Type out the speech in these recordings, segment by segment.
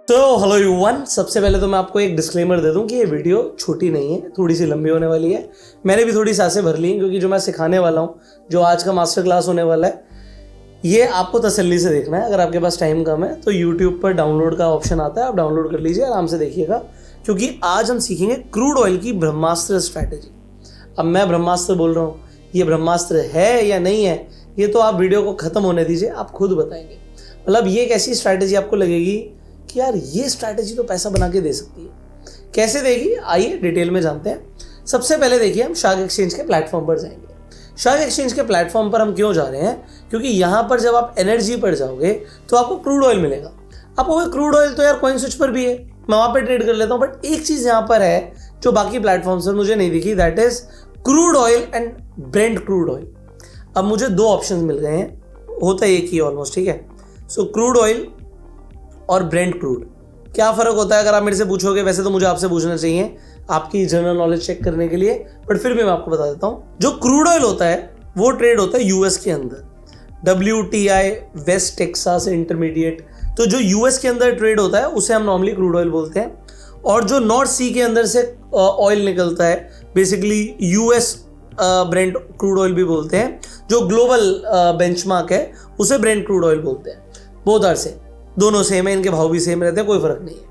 तो hello everyone, सबसे पहले तो मैं आपको एक डिस्क्लेमर दे दूं कि ये वीडियो छोटी नहीं है, थोड़ी सी लंबी होने वाली है। मैंने भी थोड़ी सांसें भर ली हैं क्योंकि जो मैं सिखाने वाला हूं, जो आज का मास्टर क्लास होने वाला है, ये आपको तसल्ली से देखना है। अगर आपके पास टाइम कम है तो यूट्यूब पर डाउनलोड का ऑप्शन आता है, आप डाउनलोड कर लीजिए, आराम से देखिएगा। क्योंकि आज हम सीखेंगे क्रूड ऑयल की ब्रह्मास्त्र स्ट्रैटेजी। अब मैं ब्रह्मास्त्र बोल रहा हूँ, ये ब्रह्मास्त्र है या नहीं है, ये तो आप वीडियो को ख़त्म होने दीजिए, आप खुद बताएंगे। मतलब ये एक ऐसी स्ट्रैटेजी आपको लगेगी कि यार ये स्ट्रैटेजी तो पैसा बना के दे सकती है। कैसे देगी, आइए डिटेल में जानते हैं। सबसे पहले देखिए, हम शार्क एक्सचेंज के प्लेटफॉर्म पर जाएंगे। शार्क एक्सचेंज के प्लेटफॉर्म पर हम क्यों जा रहे हैं? क्योंकि यहाँ पर जब आप एनर्जी पर जाओगे तो आपको क्रूड ऑयल मिलेगा। आपको क्रूड ऑयल तो यार कॉइन स्विच पर भी है, मैं वहाँ पर ट्रेड कर लेता हूँ। बट एक चीज़ यहाँ पर है जो बाकी प्लेटफॉर्म पर मुझे नहीं दिखी, that is crude oil and Brent crude oil. अब मुझे दो ऑप्शन मिल गए हैं, होता है एक ही ऑलमोस्ट, ठीक है। सो क्रूड ऑयल और ब्रेंट क्रूड, क्या फ़र्क होता है? अगर आप मेरे से पूछोगे, वैसे तो मुझे आपसे पूछना चाहिए आपकी जनरल नॉलेज चेक करने के लिए, बट फिर भी मैं आपको बता देता हूँ। जो क्रूड ऑयल होता है वो ट्रेड होता है यूएस के अंदर, WTI वेस्ट टेक्सास इंटरमीडिएट। तो जो यूएस के अंदर ट्रेड होता है उसे हम नॉर्मली क्रूड ऑयल बोलते हैं। और जो नॉर्थ सी के अंदर से ऑयल निकलता है, basically US Brent crude oil भी बोलते हैं। जो ग्लोबल बेंचमार्क है उसे ब्रेंट क्रूड ऑयल बोलते हैं। बोथ आर सेम, दोनों सेम है, इनके भाव भी सेम रहते हैं, कोई फर्क नहीं है।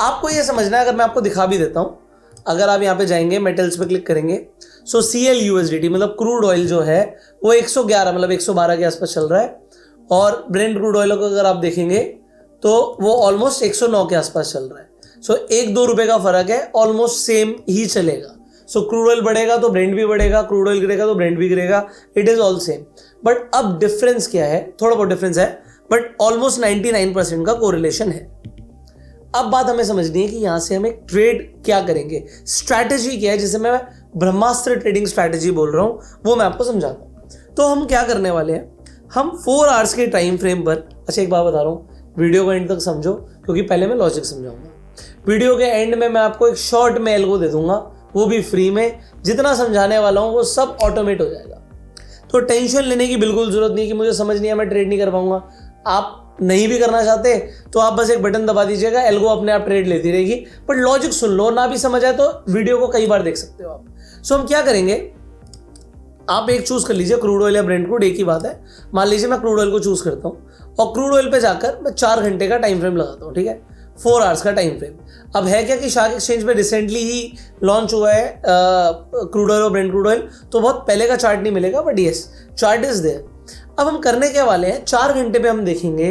आपको ये समझना है, अगर मैं आपको दिखा भी देता हूँ, अगर आप यहाँ पे जाएंगे, मेटल्स पे क्लिक करेंगे, सो CLUSDT मतलब क्रूड ऑयल जो है वो 111 मतलब 112 के आसपास चल रहा है। और ब्रेंट क्रूड ऑयल को अगर आप देखेंगे तो वो ऑलमोस्ट 109 के आसपास चल रहा है। सो 1-2 रुपये का फर्क है, ऑलमोस्ट सेम ही चलेगा। सो क्रूड ऑयल बढ़ेगा तो ब्रेंट भी बढ़ेगा, क्रूड ऑयल गिरेगा तो ब्रेंट भी गिरेगा, it is all same. But अब डिफरेंस क्या है? थोड़ा बहुत डिफरेंस है, बट ऑलमोस्ट 99% का कोरिलेशन है। अब बात हमें समझनी है कि यहां से हमें ट्रेड क्या करेंगे, स्ट्रैटेजी क्या है, जिसे मैं ब्रह्मास्त्र ट्रेडिंग स्ट्रैटेजी बोल रहा हूं, वो मैं आपको समझाता हूं। तो हम क्या करने वाले हैं, हम 4 आवर्स के टाइम फ्रेम पर, अच्छा एक बात बता रहा हूं, वीडियो को एंड तक समझो, क्योंकि पहले मैं लॉजिक समझाऊंगा। वीडियो के एंड में मैं आपको एक शॉर्ट में एल्गो दे दूंगा, वो भी फ्री में। जितना समझाने वाला हूं वो सब ऑटोमेट हो जाएगा, तो टेंशन लेने की बिल्कुल जरूरत नहीं कि मुझे समझ नहीं है, मैं ट्रेड नहीं कर पाऊंगा। आप नहीं भी करना चाहते तो आप बस एक बटन दबा दीजिएगा, एल्गो अपने आप ट्रेड लेती रहेगी। बट लॉजिक सुन लो, ना भी समझ आए तो वीडियो को कई बार देख सकते हो आप। सो हम क्या करेंगे, आप एक चूज कर लीजिए, क्रूड ऑयल या ब्रेंट क्रूड, एक ही बात है। मान लीजिए मैं क्रूड ऑयल को चूज करता हूँ और क्रूड ऑयल पे जाकर मैं 4 घंटे का टाइम फ्रेम लगाता हूँ, ठीक है, 4 आवर्स का टाइम फ्रेम। अब है क्या कि शार्क एक्सचेंज पे रिसेंटली ही लॉन्च हुआ है क्रूड ऑयल और ब्रेंट क्रूड ऑयल, तो बहुत पहले का चार्ट नहीं मिलेगा, but yes chart is there. अब हम करने क्या वाले हैं, 4 घंटे पे हम देखेंगे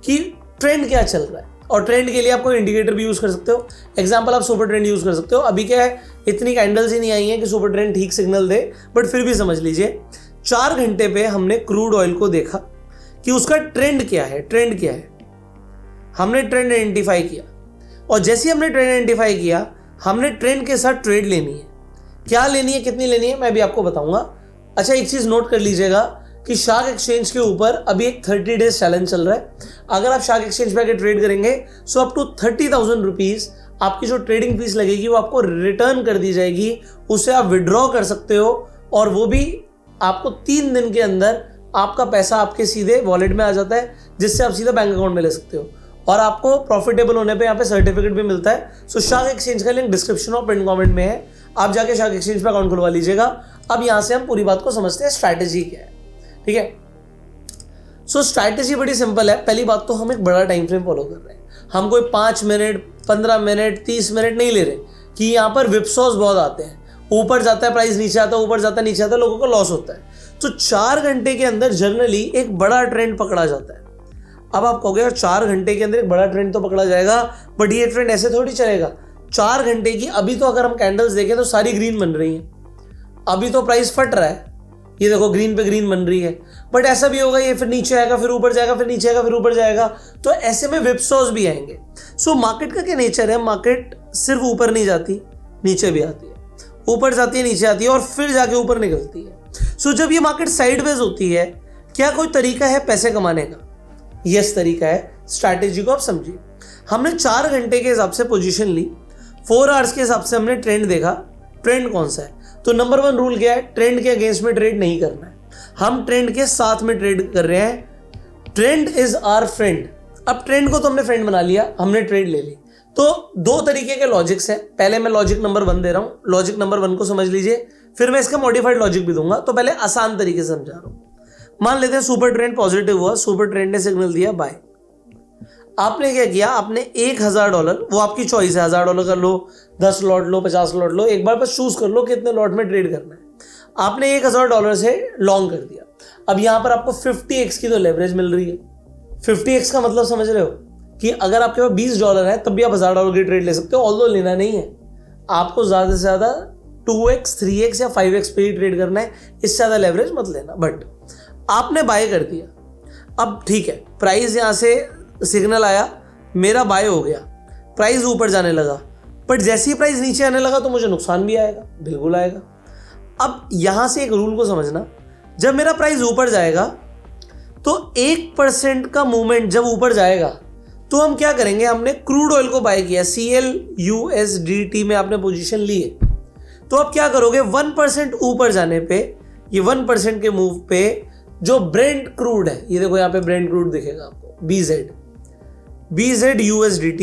कि ट्रेंड क्या चल रहा है। और ट्रेंड के लिए आप कोई इंडिकेटर भी यूज कर सकते हो। एग्जांपल, आप सुपर ट्रेंड यूज कर सकते हो। अभी क्या है, इतनी कैंडल्स ही नहीं आई हैं कि सुपर ट्रेंड ठीक सिग्नल दे, बट फिर भी समझ लीजिए 4 घंटे पे हमने क्रूड ऑयल को देखा कि उसका ट्रेंड क्या है। ट्रेंड क्या है, हमने ट्रेंड आइडेंटिफाई किया, और जैसे ही हमने ट्रेंड आइडेंटिफाई किया, हमने ट्रेंड के साथ ट्रेड लेनी है। क्या लेनी है, कितनी लेनी है, मैं भी आपको बताऊंगा। अच्छा एक चीज नोट कर लीजिएगा कि शार्क एक्सचेंज के ऊपर अभी एक 30 डेज चैलेंज चल रहा है। अगर आप शार्क एक्सचेंज पे आके ट्रेड करेंगे, सो अप टू 30,000 रुपीज आपकी जो ट्रेडिंग फीस लगेगी वो आपको रिटर्न कर दी जाएगी। उसे आप विड्रॉ कर सकते हो, और वो भी आपको 3 दिन के अंदर आपका पैसा आपके सीधे वॉलेट में आ जाता है, जिससे आप सीधा बैंक अकाउंट में ले सकते हो। और आपको प्रॉफिटेबल होने पे यहाँ पे सर्टिफिकेट भी मिलता है। सो शार्क एक्सचेंज का लिंक डिस्क्रिप्शन और पिन कमेंट में है, आप जाके शार्क एक्सचेंज पे अकाउंट खुलवा लीजिएगा। अब यहाँ से हम पूरी बात को समझते हैं, स्ट्रैटेजी क्या है, ठीक है। सो स्ट्रैटेजी बड़ी सिंपल है। पहली बात तो हम एक बड़ा टाइम फ्रेम फॉलो कर रहे हैं। हम कोई 5 मिनट, 15 मिनट, 30 मिनट नहीं ले रहे कि यहाँ पर विपसॉस बहुत आते हैं, ऊपर जाता है प्राइस, नीचे आता है, ऊपर जाता है, नीचे आता है, लोगों को लॉस होता है। तो 4 घंटे के अंदर जनरली एक बड़ा ट्रेंड पकड़ा जाता है। अब आप कहोगे यार 4 घंटे के अंदर एक बड़ा ट्रेंड तो पकड़ा जाएगा, बट ये ट्रेंड ऐसे थोड़ी चलेगा। 4 घंटे की अभी तो अगर हम कैंडल्स देखें तो सारी ग्रीन बन रही हैं, अभी तो प्राइस फट रहा है, ये देखो ग्रीन पे ग्रीन बन रही है। बट ऐसा भी होगा, ये फिर नीचे आएगा, फिर ऊपर जाएगा, फिर नीचे आएगा, फिर ऊपर जाएगा, तो ऐसे में विपसॉस भी आएंगे। सो मार्केट का क्या नेचर है, मार्केट सिर्फ ऊपर नहीं जाती, नीचे भी आती है, ऊपर जाती है, नीचे आती है, और फिर जाके ऊपर निकलती है। सो जब ये मार्केट साइडवेज होती है, क्या कोई तरीका है पैसे कमाने का? यस तरीका है। स्ट्रैटेजी को आप समझिए। हमने 4 घंटे के हिसाब से पोजीशन ली, 4 आवर्स के हिसाब से हमने ट्रेंड देखा। ट्रेंड कौन सा है? तो नंबर 1 रूल क्या है, ट्रेंड के अगेंस्ट में ट्रेड नहीं करना है, हम ट्रेंड के साथ में ट्रेड कर रहे हैं। ट्रेंड इज आवर फ्रेंड, अब ट्रेंड को तो हमने फ्रेंड बना लिया, हमने ट्रेड ले ली। तो दो तरीके के लॉजिक्स हैं। पहले मैं लॉजिक नंबर 1 दे रहा हूँ, लॉजिक नंबर 1 को समझ लीजिए, फिर मैं इसका मॉडिफाइड लॉजिक भी दूंगा। तो पहले आसान तरीके से समझा रहा हूँ। मान लेते हैं सुपर ट्रेंड पॉजिटिव हुआ, सुपर ट्रेंड ने सिग्नल दिया बाय। आपने क्या किया, आपने $1000, वो आपकी चॉइस है, $1000 कर लो, 10 लॉट लो, 50 लॉट लो, एक बार बस चूज कर लो कितने लॉट में ट्रेड करना है। आपने $1000 से लॉन्ग कर दिया। अब यहां पर आपको 50x की तो लेवरेज मिल रही है। 50x का मतलब समझ रहे हो कि अगर आपके पास $20 है तब भी आप $1000 की ट्रेड ले सकते हो, ऑल्दो लेना नहीं है आपको, ज्यादा से ज्यादा 2x 3x या 5x पे ही ट्रेड करना है, इससे ज्यादा लेवरेज मत लेना। बट आपने बाय कर दिया। अब ठीक है, प्राइस यहां से सिग्नल आया, मेरा बाय हो गया, प्राइस ऊपर जाने लगा, बट जैसे ही प्राइस नीचे आने लगा तो मुझे नुकसान भी आएगा, बिल्कुल आएगा। अब यहां से एक रूल को समझना, जब मेरा प्राइस ऊपर जाएगा तो 1% का मूवमेंट जब ऊपर जाएगा तो हम क्या करेंगे, हमने क्रूड ऑयल को बाय किया, CLUSDT में आपने पोजीशन ली है, तो अब क्या करोगे, 1% ऊपर जाने पे, ये 1% के मूव पे जो ब्रेंट क्रूड है, ये देखो यहां पे ब्रेंट क्रूड दिखेगा आपको, BZUSDT,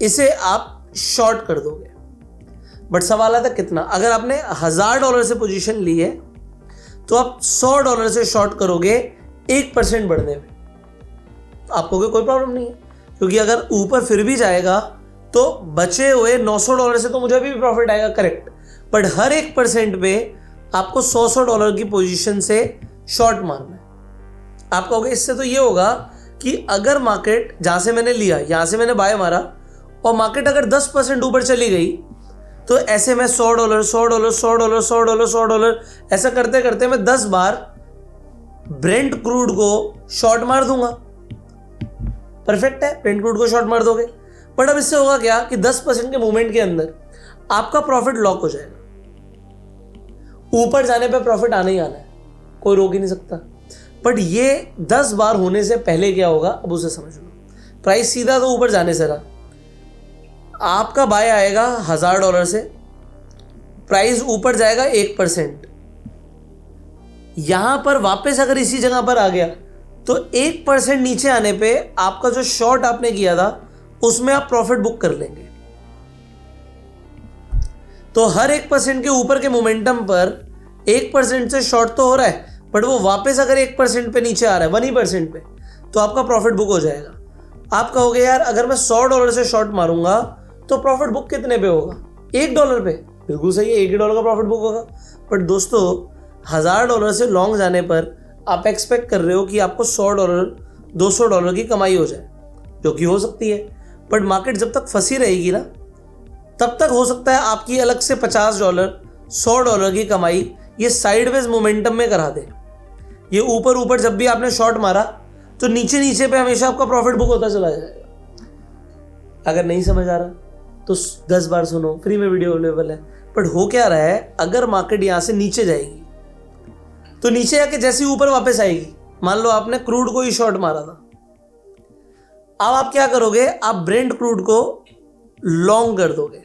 इसे आप शॉर्ट कर दोगे। बट सवाल आता कितना, अगर आपने $1000 से पोजीशन ली है तो आप $100 से शॉर्ट करोगे 1% बढ़ने में, तो आपको कोई प्रॉब्लम नहीं है, क्योंकि अगर ऊपर फिर भी जाएगा तो बचे हुए $900 से तो मुझे भी प्रॉफिट आएगा, करेक्ट। बट हर 1% पे आपको $100 की पोजीशन से शॉर्ट मारना है। आप कहोगे इससे तो ये होगा कि अगर मार्केट जहां से मैंने लिया, यहां से मैंने बाय मारा और मार्केट अगर 10% ऊपर चली गई तो ऐसे मैं $100 ऐसा करते करते मैं 10 बार ब्रेंट क्रूड को शॉर्ट मार दूंगा। परफेक्ट है, ब्रेंट क्रूड को शॉर्ट मार दोगे। बट अब इससे होगा क्या कि 10% के मूवमेंट के अंदर आपका प्रॉफिट लॉक हो जाएगा। ऊपर जाने पे प्रॉफिट आना ही आना है, कोई रोक ही नहीं सकता। बट ये 10 बार होने से पहले क्या होगा, अब उसे समझ लो। प्राइस सीधा तो ऊपर जाने से रहा, आपका बाय आएगा $1000 से, प्राइस ऊपर जाएगा 1%, यहां पर वापस अगर इसी जगह पर आ गया तो 1% नीचे आने पे आपका जो शॉर्ट आपने किया था उसमें आप प्रॉफिट बुक कर लेंगे। तो हर 1% के ऊपर के मोमेंटम पर 1% से शॉर्ट तो हो रहा है, बट वो वापस अगर 1% पे नीचे आ रहा है, 1% पे, तो आपका प्रॉफिट बुक हो जाएगा। आप कहोगे यार अगर मैं $100 से शॉर्ट मारूंगा तो प्रॉफिट बुक कितने पे होगा, $1 पे। बिल्कुल सही है, $1 का प्रॉफिट बुक होगा। बट दोस्तों $1000 से लॉन्ग जाने पर आप एक्सपेक्ट कर रहे हो कि आपको $100 $200 की कमाई हो जाए, जो कि हो सकती है। बट मार्केट जब तक फंसी रहेगी ना, तब तक हो सकता है आपकी अलग से $50 $100 की कमाई ये साइडवेज मोमेंटम में करा दे। ये ऊपर ऊपर जब भी आपने शॉर्ट मारा तो नीचे नीचे पे हमेशा आपका प्रॉफिट बुक होता चला जाएगा। अगर नहीं समझ आ रहा तो 10 बार सुनो, फ्री में वीडियो अवेलेबल है। बट हो क्या रहा है, अगर मार्केट यहां से नीचे जाएगी तो नीचे आके जैसे ही ऊपर वापस आएगी, मान लो आपने क्रूड को ही शॉर्ट मारा था, अब आप क्या करोगे, आप ब्रेंट क्रूड को लॉन्ग कर दोगे।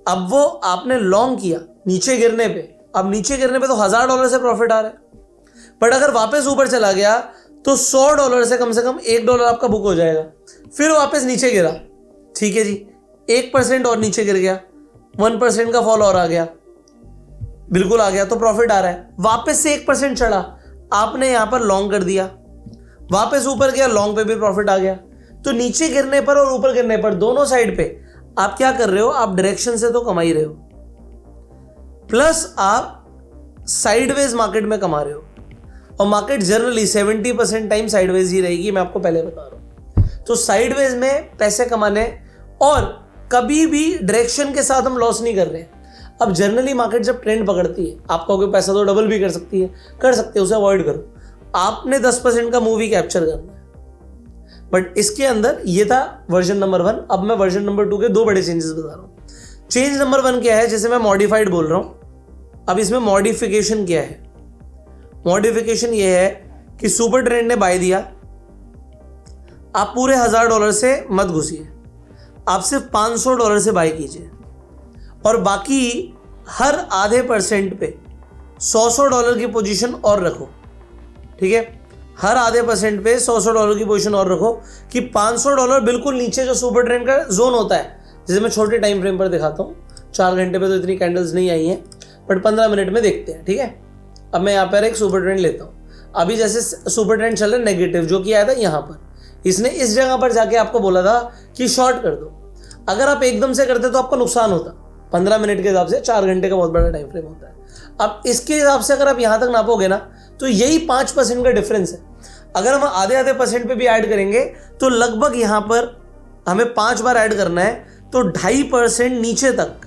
अब वो आपने लॉन्ग किया नीचे गिरने पे, अब नीचे गिरने पे तो $1000 से प्रॉफिट आ रहा है, बट अगर वापस ऊपर चला गया तो $100 से कम $1 आपका बुक हो जाएगा। फिर वापस नीचे गिरा, ठीक है जी, 1% और नीचे गिर गया, 1% का फॉल और आ गया, बिल्कुल आ गया, तो प्रॉफिट आ रहा है। वापस से 1% चढ़ा, आपने यहां पर लॉन्ग कर दिया, वापस ऊपर गया, लॉन्ग पे भी प्रॉफिट आ गया। तो नीचे गिरने पर और ऊपर गिरने पर दोनों साइड पे आप क्या कर रहे हो, आप डायरेक्शन से तो कमा ही रहे हो, प्लस आप साइडवेज मार्केट में कमा रहे हो। और मार्केट जनरली 70% टाइम साइडवेज ही रहेगी, मैं आपको पहले बता रहा हूं। तो साइडवेज में पैसे कमाने, और कभी भी डायरेक्शन के साथ हम लॉस नहीं कर रहे हैं। अब जनरली मार्केट जब ट्रेंड पकड़ती है, आपका कोई पैसा तो डबल भी कर सकती है, कर सकते हैं, उसे अवॉइड करो। आपने 10% का मूव ही कैप्चर करना है। बट इसके अंदर ये था वर्जन नंबर 1। अब मैं वर्जन नंबर 2 के 2 बड़े चेंजेस बता रहा हूं। चेंज नंबर 1 क्या है, जैसे मैं मॉडिफाइड बोल रहा हूं, अब इसमें मॉडिफिकेशन क्या है। मॉडिफिकेशन ये है कि सुपर ट्रेंड ने बाय दिया, आप पूरे $1000 से मत घुसिए, आप सिर्फ $500 से बाय कीजिए, और बाकी हर आधे % पे $100 की पोजीशन और रखो, ठीक है। हर आधे % पे $100 की पोजीशन और रखो कि $500 बिल्कुल नीचे जो सुपर ट्रेंड का जोन होता है, जैसे मैं छोटे टाइम फ्रेम पर दिखाता हूँ। 4 घंटे पे तो इतनी कैंडल्स नहीं आई हैं, बट 15 मिनट में देखते हैं, ठीक है। अब मैं यहाँ पर एक सुपर ट्रेंड लेता हूँ। अभी जैसे सुपर ट्रेंड चल रहा है नेगेटिव, जो कि आया था यहाँ पर, इसने इस जगह पर जाके आपको बोला था कि शॉर्ट कर दो। अगर आप एकदम से करते तो आपका नुकसान होता। 15 मिनट के हिसाब से 4 घंटे का बहुत बड़ा टाइम फ्रेम होता है। अब इसके हिसाब से अगर आप यहाँ तक नापोगे ना, तो यही 5% का डिफरेंस है। अगर हम आधे % पे भी ऐड करेंगे तो लगभग यहाँ पर हमें 5 बार ऐड करना है, तो 2.5% नीचे तक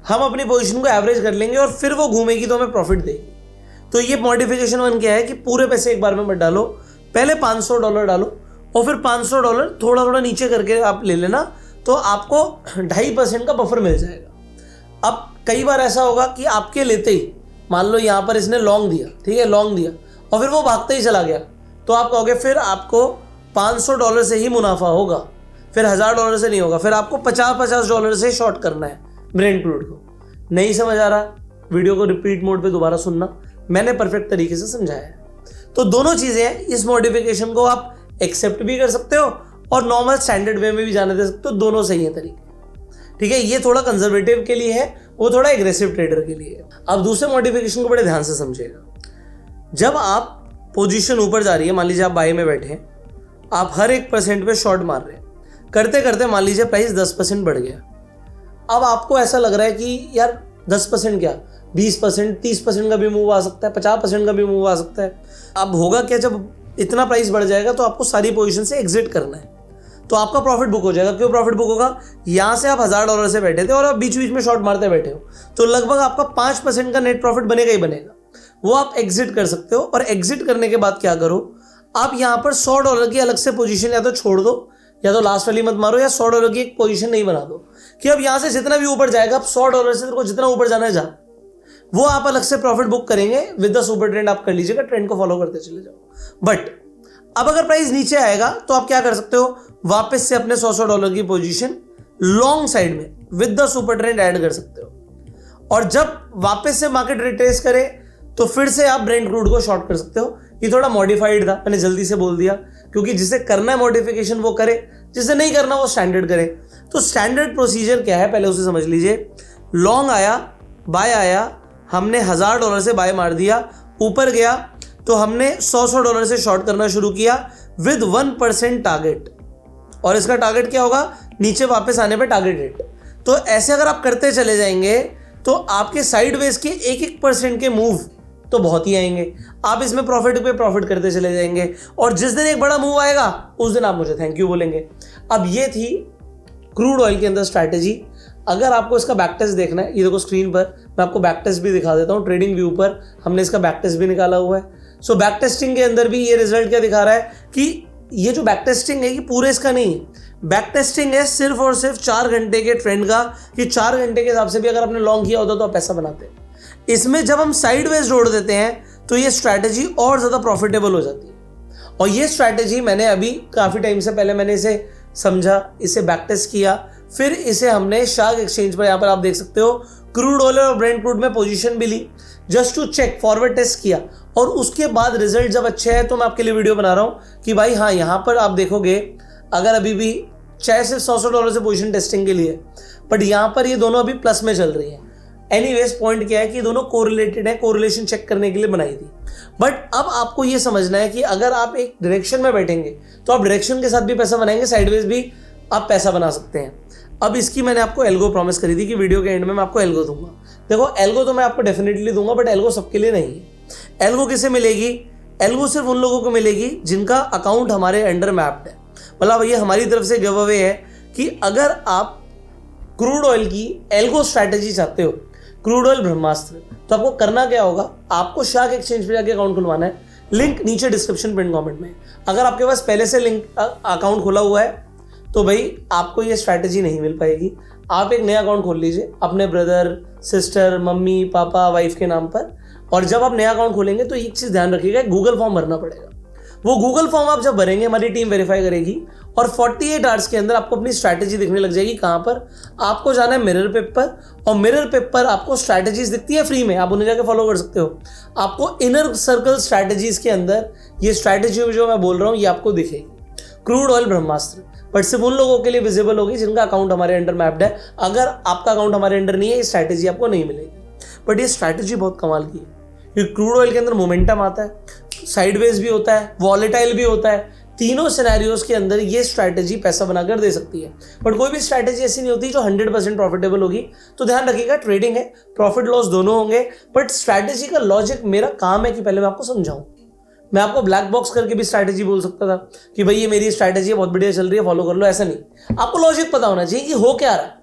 हम अपनी पोजीशन को एवरेज कर लेंगे और फिर वो घूमेगी तो हमें प्रॉफिट देगी। तो ये मॉडिफिकेशन वन क्या है कि पूरे पैसे एक बार में मत डालो, पहले $500 डालो और फिर $500 थोड़ा थोड़ा नीचे करके आप ले लेना, तो आपको 2.5% का बफर मिल जाएगा। अब कई बार ऐसा होगा कि आपके लेते ही, मान लो यहाँ पर इसने लॉन्ग दिया, ठीक है, लॉन्ग दिया और फिर वो भागते ही चला गया, तो आप कहोगे फिर आपको $500 से ही मुनाफा होगा, फिर $1000 से नहीं होगा, फिर आपको $50 से शॉर्ट करना है ब्रेंट क्रूड को। नहीं समझ आ रहा, वीडियो को रिपीट मोड पे दोबारा सुनना, मैंने परफेक्ट तरीके से समझाया है। तो दोनों चीज़ें हैं, इस मॉडिफिकेशन को आप एक्सेप्ट भी कर सकते हो और नॉर्मल स्टैंडर्ड वे में भी जाने दे सकते हो, दोनों सही है तरीके, ठीक है। ये थोड़ा कंजर्वेटिव के लिए है, वो थोड़ा एग्रेसिव ट्रेडर के लिए है। अब दूसरे मॉडिफिकेशन को बड़े ध्यान से समझिएगा। जब आप पोजीशन ऊपर जा रही है, मान लीजिए आप बाई में बैठे हैं, आप हर 1% पे शॉर्ट मार रहे हैं, करते करते मान लीजिए प्राइस 10% बढ़ गया। अब आपको ऐसा लग रहा है कि यार 10% क्या, 20%, 30% का भी मूव आ सकता है, 50% का भी मूव आ सकता है। अब होगा क्या, जब इतना प्राइस बढ़ जाएगा तो आपको सारी पोजीशन से एग्जिट करना है, तो आपका प्रॉफिट बुक हो जाएगा। क्यों प्रॉफिट बुक होगा? यहाँ से आप $1000 से बैठे थे और आप बीच बीच में शॉर्ट मारते बैठे हो, तो लगभग आपका 5% का नेट प्रॉफिट बनेगा ही बनेगा। वो आप एग्जिट कर सकते हो, और एग्जिट करने के बाद क्या करो, आप यहाँ पर $100 की अलग से पोजीशन या तो छोड़ दो, या तो लास्ट वाली मत मारो, या $100 की एक पोजीशन नहीं बना दो कि अब यहाँ से जितना भी ऊपर जाएगा, अब $100 से तेरे को जितना ऊपर जाना है जा, वो आप अलग से प्रॉफिट बुक करेंगे। विद द सुपर ट्रेंड आप कर लीजिएगा, ट्रेंड को फॉलो करते चले जाओ। बट अब अगर प्राइस नीचे आएगा तो आप क्या कर सकते हो, वापस से अपने $100 की पोजीशन लॉन्ग साइड में with the super trend add कर सकते हो, और जब वापस से मार्केट रिट्रेस करे तो फिर से आप ब्रेंट क्रूड को शॉर्ट कर सकते हो। ये थोड़ा मॉडिफाइड था, मैंने जल्दी से बोल दिया, क्योंकि जिसे करना है मॉडिफिकेशन वो करे, जिसे नहीं करना वो स्टैंडर्ड करे। तो स्टैंडर्ड प्रोसीजर क्या है, पहले उसे समझ लीजिए। लॉन्ग आया, बाय आया, हमने $1000 से बाय मार दिया, ऊपर गया तो हमने $100 से शॉर्ट करना शुरू किया विद 1% टारगेट, और इसका टारगेट क्या होगा, नीचे वापस आने पे टारगेट रेट। तो ऐसे अगर आप करते चले जाएंगे तो आपके साइडवेज के 1% के मूव तो बहुत ही आएंगे, आप इसमें प्रॉफिट पे प्रॉफिट करते चले जाएंगे, और जिस दिन एक बड़ा मूव आएगा उस दिन आप मुझे थैंक यू बोलेंगे। अब ये थी क्रूड ऑयल के अंदर स्ट्रैटेजी। अगर आपको इसका बैक टेस्ट देखना है, ये देखो स्क्रीन पर मैं आपको बैक टेस्ट भी दिखा देता हूँ। ट्रेडिंग व्यू पर हमने इसका बैक टेस्ट भी निकाला हुआ है। सो बैक टेस्टिंग के अंदर भी ये रिजल्ट क्या दिखा रहा है कि ये जो बैक टेस्टिंग है ये पूरे इसका नहीं है, बैक टेस्टिंग है सिर्फ और सिर्फ 4 घंटे के ट्रेंड का, कि 4 घंटे के हिसाब से भी अगर आपने लॉन्ग किया होता तो आप पैसा बनाते। इसमें जब हम साइडवेज जोड़ देते हैं तो ये स्ट्रैटेजी और ज़्यादा प्रॉफिटेबल हो जाती है। और ये स्ट्रैटेजी मैंने अभी काफ़ी टाइम से पहले मैंने इसे समझा, इसे बैक टेस्ट किया, फिर इसे हमने शार्क एक्सचेंज पर, यहाँ पर आप देख सकते हो, क्रूड ऑयल और ब्रेंट क्रूड में पोजीशन भी ली, just to check, forward test किया, और उसके बाद रिजल्ट जब अच्छे हैं तो मैं आपके लिए वीडियो बना रहा हूँ कि भाई हाँ, यहाँ पर आप देखोगे अगर अभी भी चाहे सिर्फ $100 से पोजीशन टेस्टिंग के लिए, बट यहाँ पर ये दोनों अभी प्लस में चल रही है। एनीवेज पॉइंट क्या है कि दोनों कोरिलेटेड है, कोरिलेशन चेक करने के लिए बनाई थी। बट अब आपको ये समझना है कि अगर आप एक डायरेक्शन में बैठेंगे तो आप डायरेक्शन के साथ भी पैसा बनाएंगे, साइडवेज भी आप पैसा बना सकते हैं। अब इसकी मैंने आपको एल्गो प्रॉमिस करी थी कि वीडियो के एंड में मैं आपको एल्गो दूंगा। देखो एल्गो तो मैं आपको डेफिनेटली दूंगा, बट एल्गो सबके लिए नहीं है। एल्गो किसे मिलेगी? एल्गो सिर्फ उन लोगों को मिलेगी जिनका अकाउंट हमारे अंडर मैप्ड है। मतलब ये हमारी तरफ से गिव अवे है कि अगर आप क्रूड ऑयल की एल्गो स्ट्रैटेजी चाहते हो, क्रूड ऑयल ब्रह्मास्त्र, तो आपको करना क्या होगा, आपको शार्क एक्सचेंज पे जाके अकाउंट खुलवाना है। लिंक नीचे डिस्क्रिप्शन पिन कमेंट में। अगर आपके पास पहले से लिंक अकाउंट खुला हुआ है तो भाई आपको ये स्ट्रैटेजी नहीं मिल पाएगी। आप एक नया अकाउंट खोल लीजिए अपने ब्रदर, सिस्टर, मम्मी, पापा, वाइफ के नाम पर, और जब आप नया अकाउंट खोलेंगे तो एक चीज़ ध्यान रखिएगा, गूगल फॉर्म भरना पड़ेगा। वो गूगल फॉर्म आप जब भरेंगे हमारी टीम वेरीफाई करेगी और 48 आवर्स के अंदर आपको अपनी स्ट्रैटेजी दिखने लग जाएगी। कहाँ पर? आपको जाना है मिरर पेपर, और मिरर पेपर आपको स्ट्रैटेजीज दिखती है फ्री में, आप उन्हें जाके फॉलो कर सकते हो। आपको इनर सर्कल स्ट्रैटेजीज के अंदर ये स्ट्रैटेजी जो मैं बोल रहा हूँ ये आपको दिखेगी। क्रूड ऑयल ब्रह्मास्त्र, बट सिर्फ उन लोगों के लिए विजिबल होगी जिनका अकाउंट हमारे अंडर मैप्ड है। अगर आपका अकाउंट हमारे अंडर नहीं है ये स्ट्रैटेजी आपको नहीं मिलेगी। बट ये स्ट्रैटेजी बहुत कमाल की है, क्योंकि क्रूड ऑयल के अंदर मोमेंटम आता है, साइडवेज भी होता है, वॉलेटाइल भी होता है। तीनों सिनेरियोज के अंदर ये स्ट्रैटेजी पैसा बनाकर दे सकती है। बट कोई भी स्ट्रैटेजी ऐसी नहीं होती जो 100% प्रॉफिटेबल होगी। तो ध्यान रखिएगा, ट्रेडिंग है, प्रॉफिट लॉस दोनों होंगे, बट स्ट्रैटेजी का लॉजिक मेरा काम है कि पहले मैं आपको समझाऊं। मैं आपको ब्लैक बॉक्स करके भी स्ट्रैटेजी बोल सकता था कि भाई ये मेरी स्ट्रैटेजी है, बहुत बढ़िया चल रही है, फॉलो कर लो। ऐसा नहीं, आपको लॉजिक पता होना चाहिए कि हो क्या रहा है।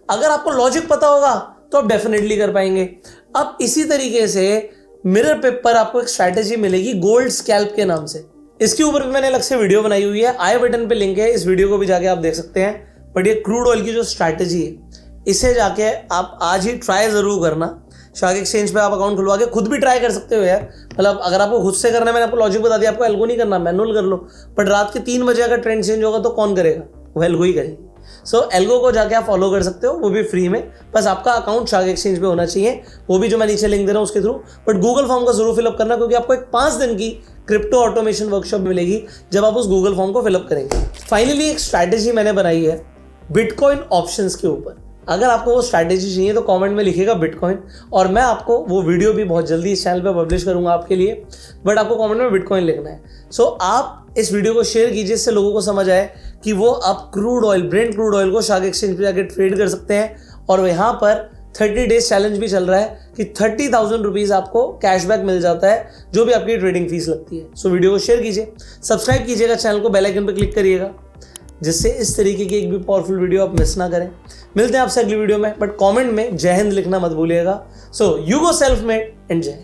अगर आपको लॉजिक पता होगा तो आप डेफिनेटली कर पाएंगे। अब इसी तरीके से मिरर पेपर आपको एक स्ट्रैटेजी मिलेगी गोल्ड स्कैल्प के नाम से। इसके ऊपर भी मैंने अलग से वीडियो बनाई हुई है, आई बटन पे लिंक है, इस वीडियो को भी जाके आप देख सकते हैं। बट ये क्रूड ऑयल की जो स्ट्रैटेजी है इसे जाके आप आज ही ट्राई जरूर करना। स्टॉक एक्सचेंज पे आप अकाउंट खुलवा के खुद भी ट्राई कर सकते हो यार। मतलब अगर आपको खुद से करना है, मैंने आपको लॉजिक बता दिया, आपको एल्गो नहीं करना, मैनुअल कर लो। बट रात के 3 बजे अगर ट्रेंड चेंज होगा तो कौन करेगा? वो एल्गो ही करेगी। सो एल्गो को जाके आप फॉलो कर सकते हो, वो भी फ्री में। बस आपका अकाउंट स्टॉक एक्सचेंज पे होना चाहिए, वो भी जो मैं नीचे लिंक दे रहा हूँ उसके थ्रू। बट गूगल फॉर्म का जरूर फिलअप करना, क्योंकि आपको एक 5 दिन की क्रिप्टो ऑटोमेशन वर्कशॉप मिलेगी जब आप उस गूगल फॉर्म को फिलअप करेंगे। फाइनली एक स्ट्रैटेजी मैंने बनाई है बिटकॉइन ऑप्शंस के ऊपर। अगर आपको वो स्ट्रैटेजी चाहिए तो कमेंट में लिखिएगा बिटकॉइन, और मैं आपको वो वीडियो भी बहुत जल्दी इस चैनल पे पब्लिश करूंगा आपके लिए। बट आपको कमेंट में बिटकॉइन लिखना है। सो आप इस वीडियो को शेयर कीजिए, इससे लोगों को समझ आए कि वो आप crude oil, Brent crude oil को स्टॉक एक्सचेंज पे जाकर ट्रेड कर सकते हैं। और यहाँ पर 30 डेज चैलेंज भी चल रहा है कि 30,000 रुपीज़ आपको कैशबैक मिल जाता है जो भी आपकी ट्रेडिंग फीस लगती है। सो वीडियो को शेयर कीजिए, सब्सक्राइब कीजिएगा चैनल को, बेल आइकन पर क्लिक करिएगा, जिससे इस तरीके की एक भी पावरफुल वीडियो आप मिस ना करें। मिलते हैं आपसे अगली वीडियो में, बट कमेंट में जय हिंद लिखना मत भूलिएगा। So you go self made and जय हिंद।